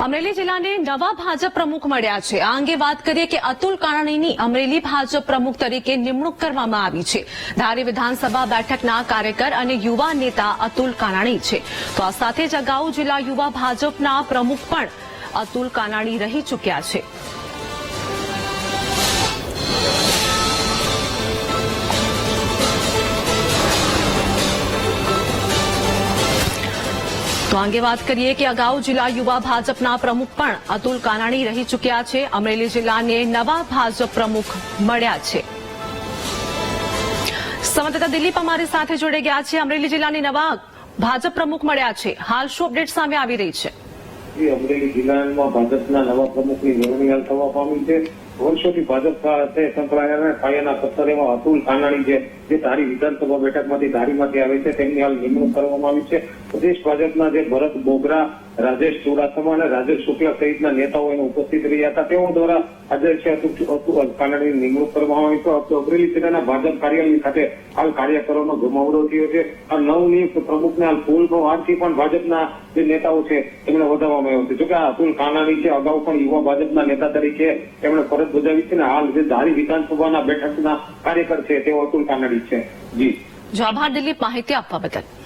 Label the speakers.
Speaker 1: અમરેલી જિલ્લાને નવા ભાજપ પ્રમુખ મળ્યા છે। આ અંગે વાત કરીએ કે અતુલ કાનાણીની અમરેલી ભાજપ પ્રમુખ તરીકે નિમણૂક કરવામાં આવી છે। ધારી વિધાનસભા બેઠકના કાર્યકર અને યુવા નેતા અતુલ કાનાણી છે। તો આ સાથે જ અગાઉ જિલ્લા યુવા ભાજપના પ્રમુખ પણ અતુલ કાનાણી રહી ચૂક્યા છે। તો અંગે વાત કરીએ કે અગાઉ જિલ્લા યુવા ભાજપના પ્રમુખ પણ અતુલ કાનાણી રહી ચૂક્યા છે। અમરેલી જિલ્લાને નવા ભાજપ પ્રમુખ મળ્યા છે। સંવાદદાતા દિલીપ અમારી સાથે જોડાઈ ગયા છે। અમરેલી જિલ્લાની નવા ભાજપ પ્રમુખ મળ્યા છે। હાલ શું અપડેટ સામે આવી રહી છે?
Speaker 2: અમરેલી જિલ્લામાં ભાજપના નવા પ્રમુખની નિમણૂક હાલ થવા પામી છે। વર્ષોથી ભાજપ સાથે સંકળાયેલા પાયાના પથ્થર એવા અતુલ કાનાણી જે ધારી વિધાનસભા બેઠકમાંથી ધારીમાંથી આવે છે તેમની હાલ નિમણૂક કરવામાં આવી છે। પ્રદેશ ભાજપના જે ભરત બોગરા, રાજેશ ચુડાસમા અને રાજેશ શુક્લા સહિતના નેતાઓ એને ઉપસ્થિત રહ્યા હતા। તેઓ દ્વારા આજે છે અતુલ કાનાણીની નિમણૂક કરવામાં આવી છે। અમરેલી જિલ્લાના ભાજપ કાર્યાલય ખાતે હાલ કાર્યકરોનો જમાવડો થયો છે। આ નવનિયુક્ત પ્રમુખને હાલ ફૂલનો હારથી પણ ભાજપના જે નેતાઓ છે તેમણે વધારવામાં આવ્યો છે। જોકે આ અતુલ કાનાણી છે અગાઉ પણ યુવા ભાજપના નેતા તરીકે તેમણે ફરજ બજાવી છે ને હાલ જે ધારી વિધાનસભાના બેઠકના કાર્યકર છે તેઓ અતુલ કાનાણી છે। જી
Speaker 1: આભાર દિલીપ માહિતી આપવા બદલ।